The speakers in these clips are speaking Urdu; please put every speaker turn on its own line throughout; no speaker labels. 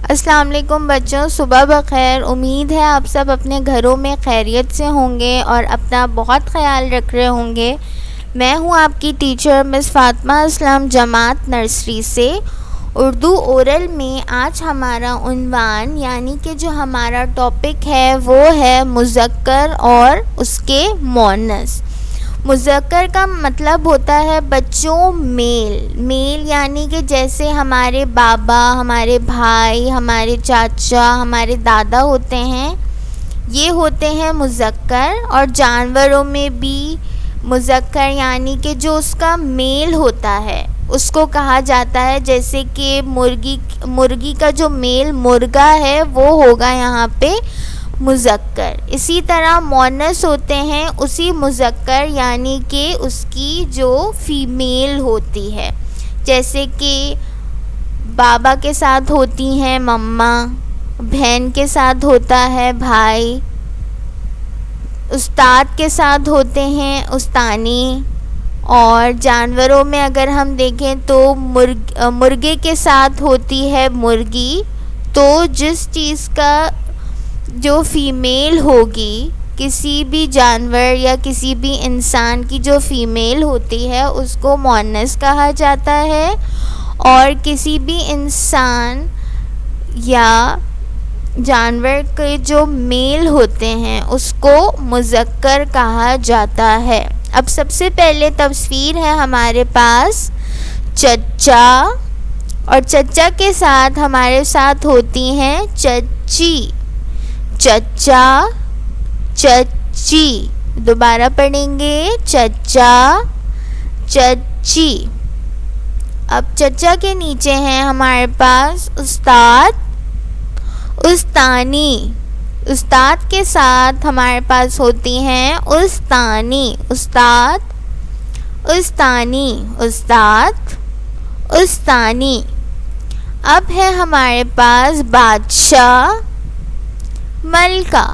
السلام علیکم بچوں، صبح بخیر۔ امید ہے آپ سب اپنے گھروں میں خیریت سے ہوں گے اور اپنا بہت خیال رکھ رہے ہوں گے۔ میں ہوں آپ کی ٹیچر مس فاطمہ اسلام، جماعت نرسری سے۔ اردو اورل میں آج ہمارا عنوان یعنی کہ جو ہمارا ٹاپک ہے وہ ہے مذکر اور اس کے مؤنث۔ مذکر کا مطلب ہوتا ہے بچوں میل یعنی کہ جیسے ہمارے بابا، ہمارے بھائی، ہمارے چاچا، ہمارے دادا ہوتے ہیں، یہ ہوتے ہیں مذکر۔ اور جانوروں میں بھی مذکر یعنی کہ جو اس کا میل ہوتا ہے اس کو کہا جاتا ہے، جیسے کہ مرغی کا جو میل مرغا ہے وہ ہوگا یہاں پہ مذکر۔ اسی طرح مؤنث ہوتے ہیں اسی مذکر یعنی کہ اس کی جو فیمیل ہوتی ہے، جیسے کہ بابا کے ساتھ ہوتی ہیں مما، بہن کے ساتھ ہوتا ہے بھائی، استاد کے ساتھ ہوتے ہیں استانی۔ اور جانوروں میں اگر ہم دیکھیں تو مرغے کے ساتھ ہوتی ہے مرغی۔ تو جس چیز کا جو فیمیل ہوگی، کسی بھی جانور یا کسی بھی انسان کی جو فیمیل ہوتی ہے اس کو مؤنث کہا جاتا ہے، اور کسی بھی انسان یا جانور کے جو میل ہوتے ہیں اس کو مذکر کہا جاتا ہے۔ اب سب سے پہلے تصویر ہے ہمارے پاس چچا، اور چچا کے ساتھ ہمارے ساتھ ہوتی ہیں چچی۔ چچا، چچی، دوبارہ پڑھیں گے چچا، چچی۔ اب چچا کے نیچے ہیں ہمارے پاس استاد، استانی۔ استاد کے ساتھ ہمارے پاس ہوتی ہیں استانی، استاد، استانی، استاد، استانی۔ اب ہے ہمارے پاس بادشاہ، ملکہ،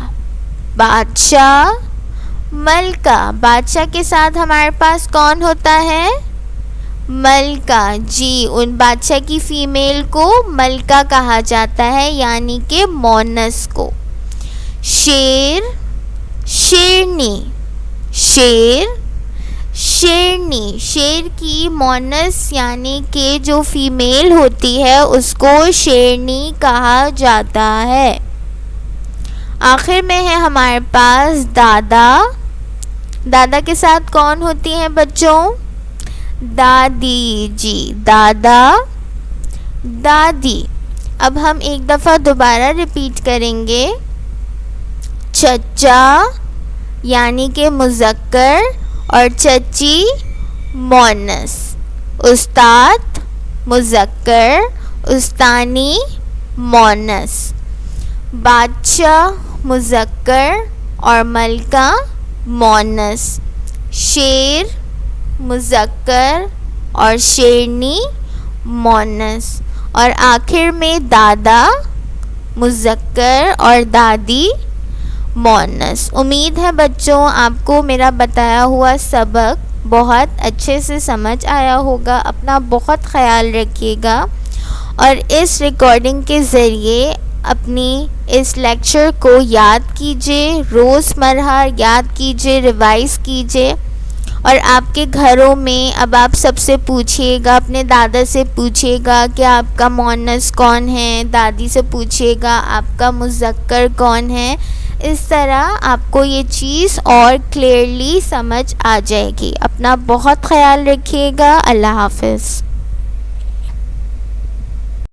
بادشاہ، ملکہ۔ بادشاہ کے ساتھ ہمارے پاس کون ہوتا ہے؟ ملکہ۔ جی، ان بادشاہ کی فیمیل کو ملکہ کہا جاتا ہے یعنی کہ مؤنث کو۔ شیر، شیرنی، شیر، شیرنی۔ شیر کی مؤنث یعنی کہ جو فیمیل ہوتی ہے اس کو شیرنی کہا جاتا ہے۔ آخر میں ہے ہمارے پاس دادا۔ دادا کے ساتھ کون ہوتی ہیں بچوں؟ دادی۔ جی، دادا، دادی۔ اب ہم ایک دفعہ دوبارہ ریپیٹ کریں گے۔ چچا یعنی کہ مذکر اور چچی مؤنث، استاد مذکر، استانی مؤنث، بادشاہ مذکر اور ملکہ مؤنث، شیر مذکر اور شیرنی مؤنث، اور آخر میں دادا مذکر اور دادی مؤنث۔ امید ہے بچوں آپ کو میرا بتایا ہوا سبق بہت اچھے سے سمجھ آیا ہوگا۔ اپنا بہت خیال رکھیے گا، اور اس ریکارڈنگ کے ذریعے اپنی اس لیکچر کو یاد کیجیے، روز مرہ یاد کیجیے، ریوائز کیجیے، اور آپ کے گھروں میں اب آپ سب سے پوچھیے گا، اپنے دادا سے پوچھیے گا کہ آپ کا مؤنث کون ہے، دادی سے پوچھیے گا آپ کا مذکر کون ہے۔ اس طرح آپ کو یہ چیز اور کلیئرلی سمجھ آ جائے گی۔ اپنا بہت خیال رکھیے گا۔ اللہ حافظ۔